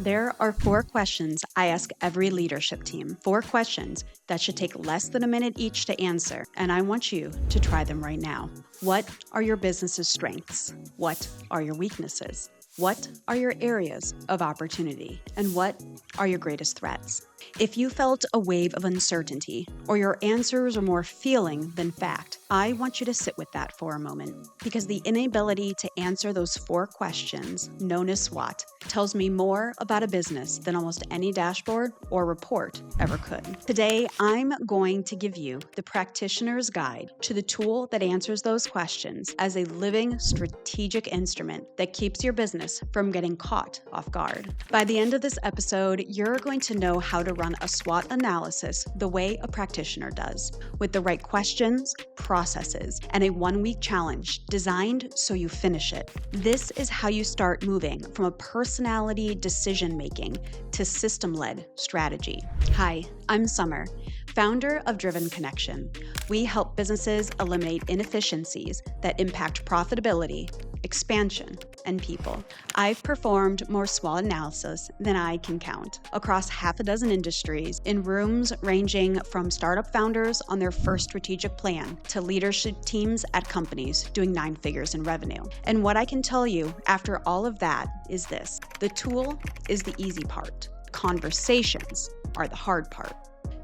There are 4 questions I ask every leadership team, 4 questions that should take less than a minute each to answer, and I want you to try them right now. What are your business's strengths? What are your weaknesses? What are your areas of opportunity? And what are your greatest threats? If you felt a wave of uncertainty, or your answers are more feeling than fact, I want you to sit with that for a moment, because the inability to answer those 4 questions, known as SWOT, tells me more about a business than almost any dashboard or report ever could. Today, I'm going to give you the practitioner's guide to the tool that answers those questions as a living strategic instrument that keeps your business from getting caught off guard. By the end of this episode, you're going to know how to run a SWOT analysis the way a practitioner does, with the right questions, processes, and a 1-week challenge designed so you finish it. This is how you start moving from a personality decision-making to system-led strategy. Hi, I'm Summer, founder of Driven Connection. We help businesses eliminate inefficiencies that impact profitability, expansion, and people. I've performed more SWOT analysis than I can count across half a dozen industries in rooms ranging from startup founders on their first strategic plan to leadership teams at companies doing 9 figures in revenue. And what I can tell you after all of that is this: the tool is the easy part. Conversations are the hard part.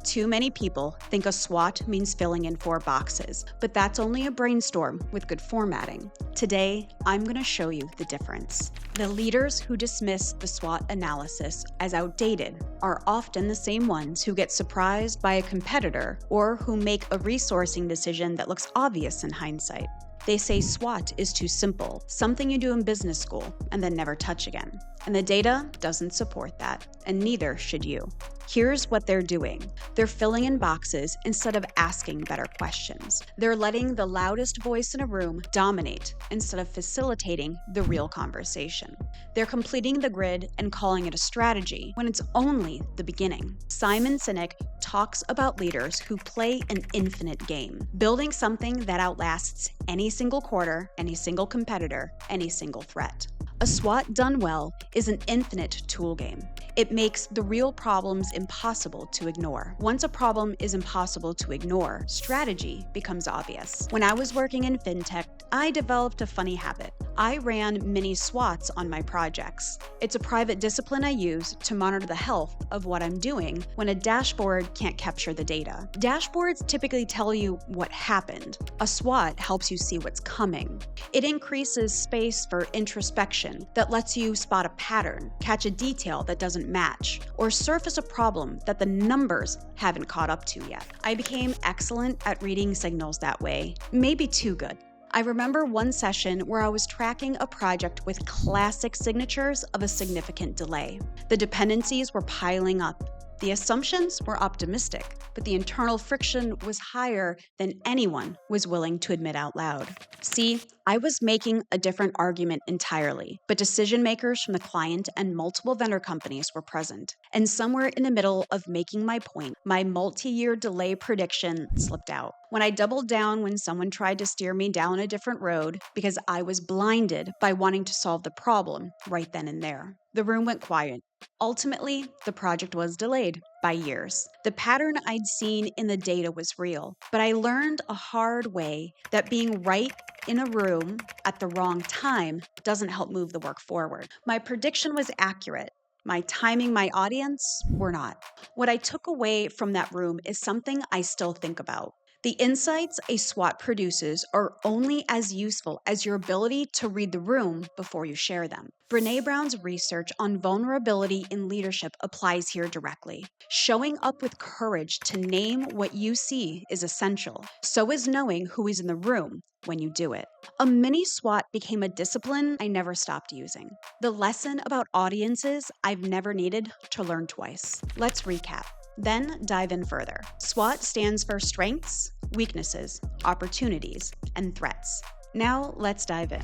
Too many people think a SWOT means filling in 4 boxes, but that's only a brainstorm with good formatting. Today, I'm going to show you the difference. The leaders who dismiss the SWOT analysis as outdated are often the same ones who get surprised by a competitor or who make a resourcing decision that looks obvious in hindsight. They say SWOT is too simple, something you do in business school and then never touch again. And the data doesn't support that, and neither should you. Here's what they're doing. They're filling in boxes instead of asking better questions. They're letting the loudest voice in a room dominate instead of facilitating the real conversation. They're completing the grid and calling it a strategy when it's only the beginning. Simon Sinek talks about leaders who play an infinite game, building something that outlasts any single quarter, any single competitor, any single threat. A SWOT done well is an infinite tool game. It makes the real problems impossible to ignore. Once a problem is impossible to ignore, strategy becomes obvious. When I was working in FinTech, I developed a funny habit. I ran mini SWOTs on my projects. It's a private discipline I use to monitor the health of what I'm doing when a dashboard can't capture the data. Dashboards typically tell you what happened. A SWOT helps you see what's coming. It increases space for introspection that lets you spot a pattern, catch a detail that doesn't match, or surface a problem that the numbers haven't caught up to yet. I became excellent at reading signals that way, maybe too good. I remember one session where I was tracking a project with classic signatures of a significant delay. The dependencies were piling up. The assumptions were optimistic, but the internal friction was higher than anyone was willing to admit out loud. See, I was making a different argument entirely, but decision makers from the client and multiple vendor companies were present. And somewhere in the middle of making my point, my multi-year delay prediction slipped out. When I doubled down when someone tried to steer me down a different road because I was blinded by wanting to solve the problem right then and there. The room went quiet. Ultimately, the project was delayed by years. The pattern I'd seen in the data was real, but I learned a hard way that being right in a room at the wrong time doesn't help move the work forward. My prediction was accurate. My timing, my audience were not. What I took away from that room is something I still think about. The insights a SWOT produces are only as useful as your ability to read the room before you share them. Brené Brown's research on vulnerability in leadership applies here directly. Showing up with courage to name what you see is essential. So is knowing who is in the room when you do it. A mini SWOT became a discipline I never stopped using. The lesson about audiences I've never needed to learn twice. Let's recap. Then dive in further. SWOT stands for strengths, weaknesses, opportunities, and threats. Now let's dive in.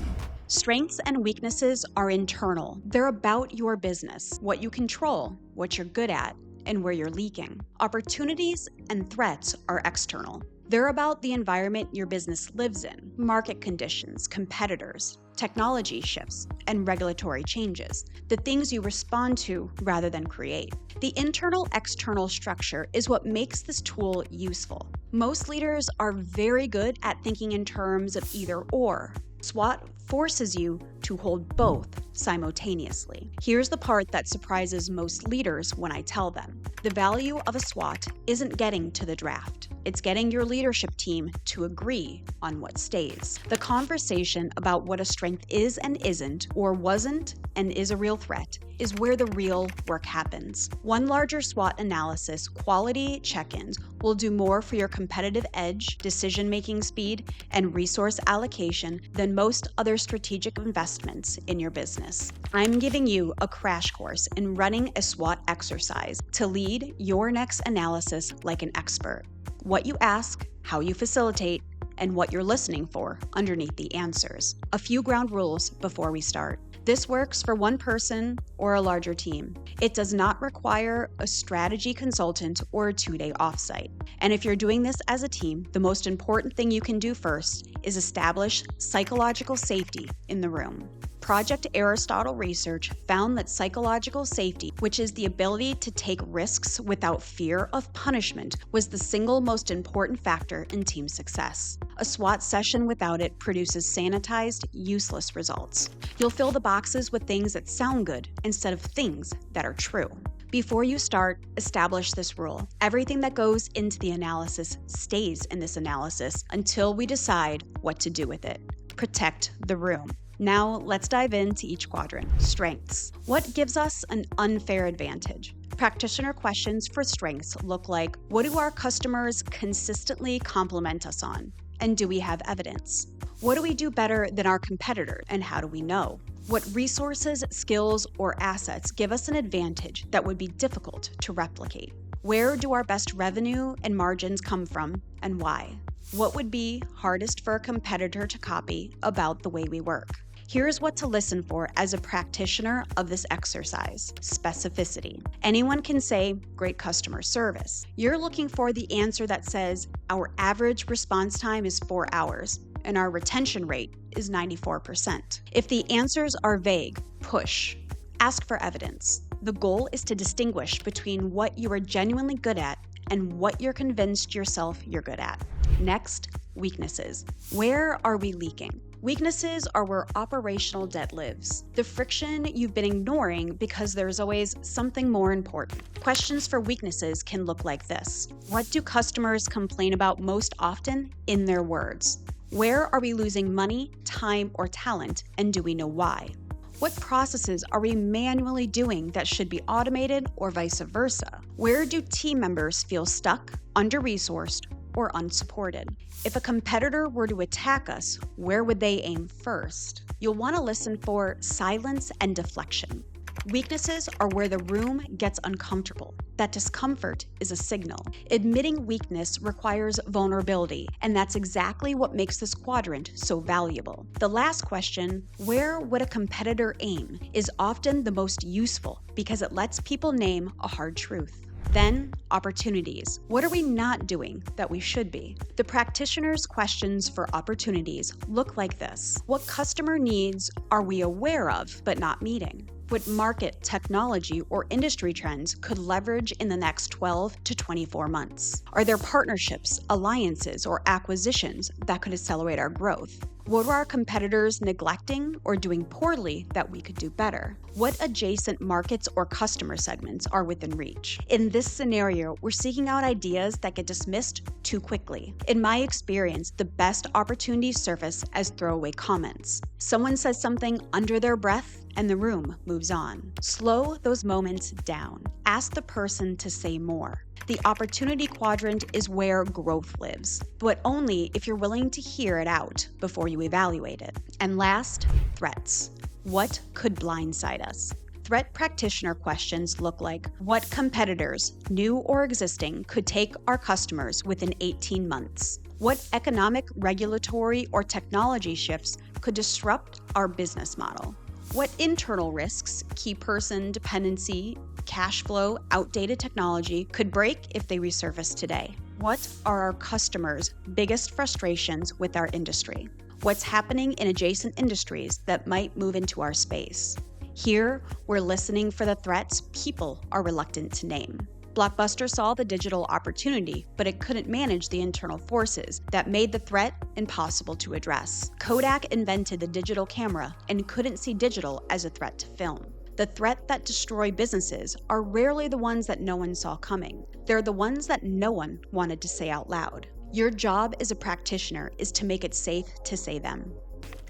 Strengths and weaknesses are internal. They're about your business, what you control, what you're good at, and where you're leaking. Opportunities and threats are external. They're about the environment your business lives in, market conditions, competitors, technology shifts, and regulatory changes, the things you respond to rather than create. The internal-external structure is what makes this tool useful. Most leaders are very good at thinking in terms of either or. SWOT forces you to hold both simultaneously. Here's the part that surprises most leaders when I tell them. The value of a SWOT isn't getting to the draft. It's getting your leadership team to agree on what stays. The conversation about what a strength is and isn't, or wasn't and is a real threat, is where the real work happens. One larger SWOT analysis, quality check-ins, will do more for your competitive edge, decision-making speed, and resource allocation than most other strategic investments in your business. I'm giving you a crash course in running a SWOT exercise to lead your next analysis like an expert. What you ask, how you facilitate, and what you're listening for underneath the answers. A few ground rules before we start. This works for one person or a larger team. It does not require a strategy consultant or a 2-day offsite. And if you're doing this as a team, the most important thing you can do first is establish psychological safety in the room. Project Aristotle research found that psychological safety, which is the ability to take risks without fear of punishment, was the single most important factor in team success. A SWOT session without it produces sanitized, useless results. You'll fill the boxes with things that sound good instead of things that are true. Before you start, establish this rule. Everything that goes into the analysis stays in this analysis until we decide what to do with it. Protect the room. Now, let's dive into each quadrant. Strengths. What gives us an unfair advantage? Practitioner questions for strengths look like, what do our customers consistently compliment us on? And do we have evidence? What do we do better than our competitor, and how do we know? What resources, skills, or assets give us an advantage that would be difficult to replicate? Where do our best revenue and margins come from, and why? What would be hardest for a competitor to copy about the way we work? Here's what to listen for as a practitioner of this exercise: specificity. Anyone can say, great customer service. You're looking for the answer that says, our average response time is 4 hours, and our retention rate is 94%. If the answers are vague, push. Ask for evidence. The goal is to distinguish between what you are genuinely good at and what you're convinced yourself you're good at. Next, weaknesses. Where are we leaking? Weaknesses are where operational debt lives. The friction you've been ignoring because there's always something more important. Questions for weaknesses can look like this. What do customers complain about most often in their words? Where are we losing money, time, or talent, and do we know why? What processes are we manually doing that should be automated, or vice versa? Where do team members feel stuck, under-resourced, or unsupported? If a competitor were to attack us, where would they aim first? You'll want to listen for silence and deflection. Weaknesses are where the room gets uncomfortable. That discomfort is a signal. Admitting weakness requires vulnerability, and that's exactly what makes this quadrant so valuable. The last question, where would a competitor aim, is often the most useful because it lets people name a hard truth. Then, opportunities. What are we not doing that we should be? The practitioner's questions for opportunities look like this. What customer needs are we aware of but not meeting? What market, technology, or industry trends could leverage in the next 12 to 24 months? Are there partnerships, alliances, or acquisitions that could accelerate our growth? What are our competitors neglecting or doing poorly that we could do better? What adjacent markets or customer segments are within reach? In this scenario, we're seeking out ideas that get dismissed too quickly. In my experience, the best opportunities surface as throwaway comments. Someone says something under their breath, and the room moves on. Slow those moments down. Ask the person to say more. The opportunity quadrant is where growth lives, but only if you're willing to hear it out before you evaluate it. And last, threats. What could blindside us? Threat practitioner questions look like, what competitors, new or existing, could take our customers within 18 months? What economic, regulatory, or technology shifts could disrupt our business model? What internal risks, key person dependency, cash flow, outdated technology could break if they resurface today? What are our customers' biggest frustrations with our industry? What's happening in adjacent industries that might move into our space? Here, we're listening for the threats people are reluctant to name. Blockbuster saw the digital opportunity, but it couldn't manage the internal forces that made the threat impossible to address. Kodak invented the digital camera and couldn't see digital as a threat to film. The threat that destroy businesses are rarely the ones that no one saw coming. They're the ones that no one wanted to say out loud. Your job as a practitioner is to make it safe to say them.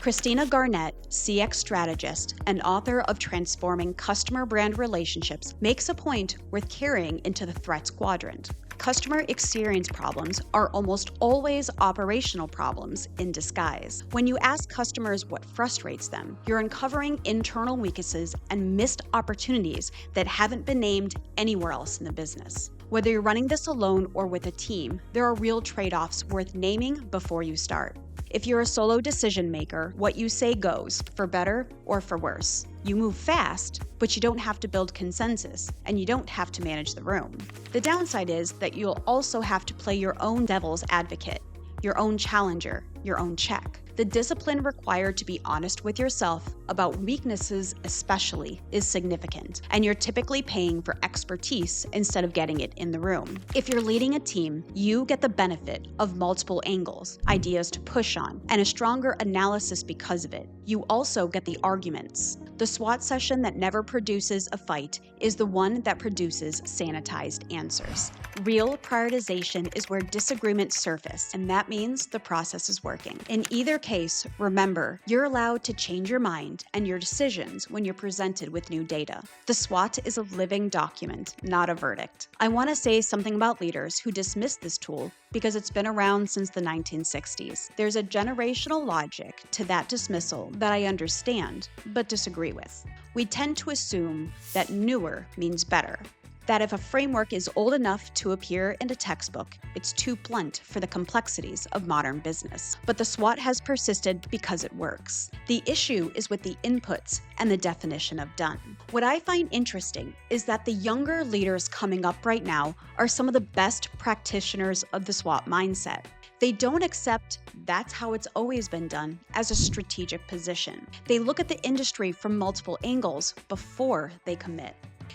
Christina Garnett, CX strategist and author of Transforming Customer Brand Relationships, makes a point worth carrying into the threats quadrant. Customer experience problems are almost always operational problems in disguise. When you ask customers what frustrates them, you're uncovering internal weaknesses and missed opportunities that haven't been named anywhere else in the business. Whether you're running this alone or with a team, there are real trade-offs worth naming before you start. If you're a solo decision maker, what you say goes, for better or for worse. You move fast, but you don't have to build consensus, and you don't have to manage the room. The downside is that you'll also have to play your own devil's advocate, your own challenger, your own check. The discipline required to be honest with yourself about weaknesses especially is significant, and you're typically paying for expertise instead of getting it in the room. If you're leading a team, you get the benefit of multiple angles, ideas to push on, and a stronger analysis because of it. You also get the arguments. The SWOT session that never produces a fight is the one that produces sanitized answers. Real prioritization is where disagreements surface, and that means the process is working. In either case, remember, you're allowed to change your mind and your decisions when you're presented with new data. The SWOT is a living document, not a verdict. I want to say something about leaders who dismiss this tool because it's been around since the 1960s. There's a generational logic to that dismissal that I understand, but disagree with. We tend to assume that newer means better. That if a framework is old enough to appear in a textbook, it's too blunt for the complexities of modern business. But the SWOT has persisted because it works. The issue is with the inputs and the definition of done. What I find interesting is that the younger leaders coming up right now are some of the best practitioners of the SWOT mindset. They don't accept that's how it's always been done as a strategic position. They look at the industry from multiple angles before they commit.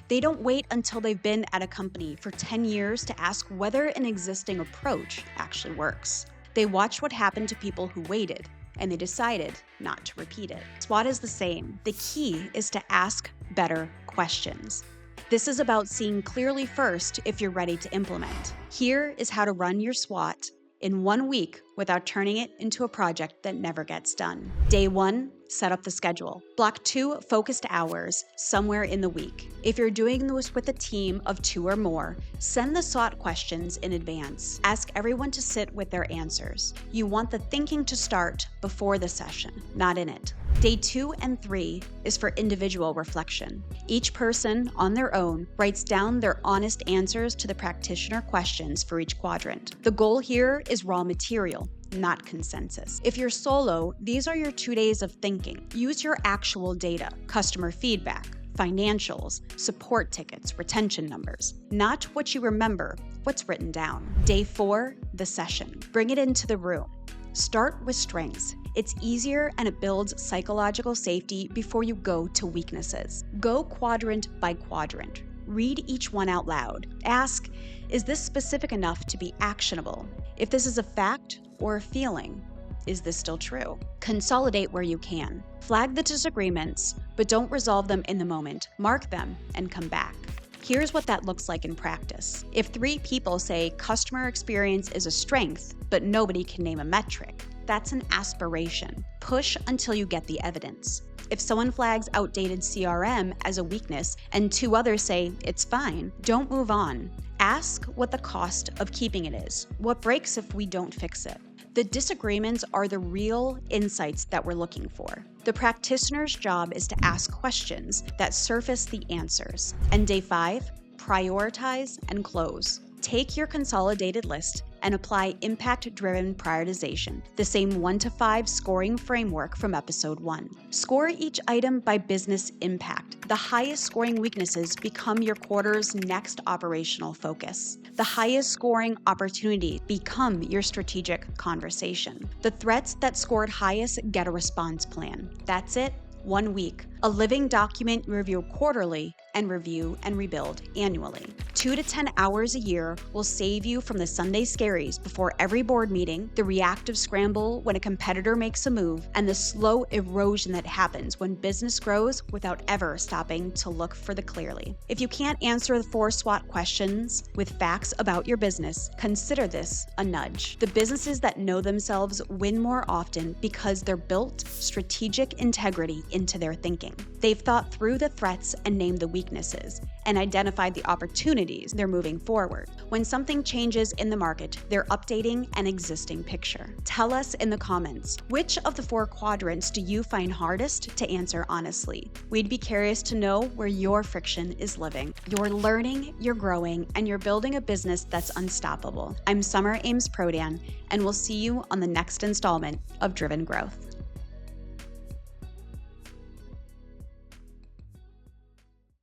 They don't wait until they've been at a company for 10 years to ask whether an existing approach actually works. They watch what happened to people who waited, and they decided not to repeat it. SWOT is the same. The key is to ask better questions. This is about seeing clearly first if you're ready to implement. Here is how to run your SWOT in 1 week without turning it into a project that never gets done. Day 1, set up the schedule. Block 2 focused hours somewhere in the week. If you're doing this with a team of 2 or more, send the SWOT questions in advance. Ask everyone to sit with their answers. You want the thinking to start before the session, not in it. Day 2 and 3 is for individual reflection. Each person, on their own, writes down their honest answers to the practitioner questions for each quadrant. The goal here is raw material, not consensus. If you're solo, these are your 2 days of thinking. Use your actual data, customer feedback, financials, support tickets, retention numbers. Not what you remember, what's written down. Day 4, the session. Bring it into the room. Start with strengths. It's easier and it builds psychological safety before you go to weaknesses. Go quadrant by quadrant. Read each one out loud. Ask, is this specific enough to be actionable? If this is a fact or a feeling, is this still true? Consolidate where you can. Flag the disagreements, but don't resolve them in the moment. Mark them and come back. Here's what that looks like in practice. If 3 people say customer experience is a strength, but nobody can name a metric, that's an aspiration. Push until you get the evidence. If someone flags outdated CRM as a weakness and 2 others say it's fine, don't move on. Ask what the cost of keeping it is. What breaks if we don't fix it? The disagreements are the real insights that we're looking for. The practitioner's job is to ask questions that surface the answers. And day 5, prioritize and close. Take your consolidated list and apply impact-driven prioritization, the same 1 to 5 scoring framework from episode 1. Score each item by business impact. The highest scoring weaknesses become your quarter's next operational focus. The highest scoring opportunities become your strategic conversation. The threats that scored highest get a response plan. That's it. 1 week. A living document you review quarterly and review and rebuild annually. 2 to 10 hours a year will save you from the Sunday scaries before every board meeting, the reactive scramble when a competitor makes a move, and the slow erosion that happens when business grows without ever stopping to look for the clearly. If you can't answer the 4 SWOT questions with facts about your business, consider this a nudge. The businesses that know themselves win more often because they're built strategic integrity into their thinking. They've thought through the threats and named the weaknesses and identified the opportunities they're moving forward. When something changes in the market, they're updating an existing picture. Tell us in the comments, which of the 4 quadrants do you find hardest to answer honestly? We'd be curious to know where your friction is living. You're learning, you're growing, and you're building a business that's unstoppable. I'm Summer Ames Prodan, and we'll see you on the next installment of Driven Growth.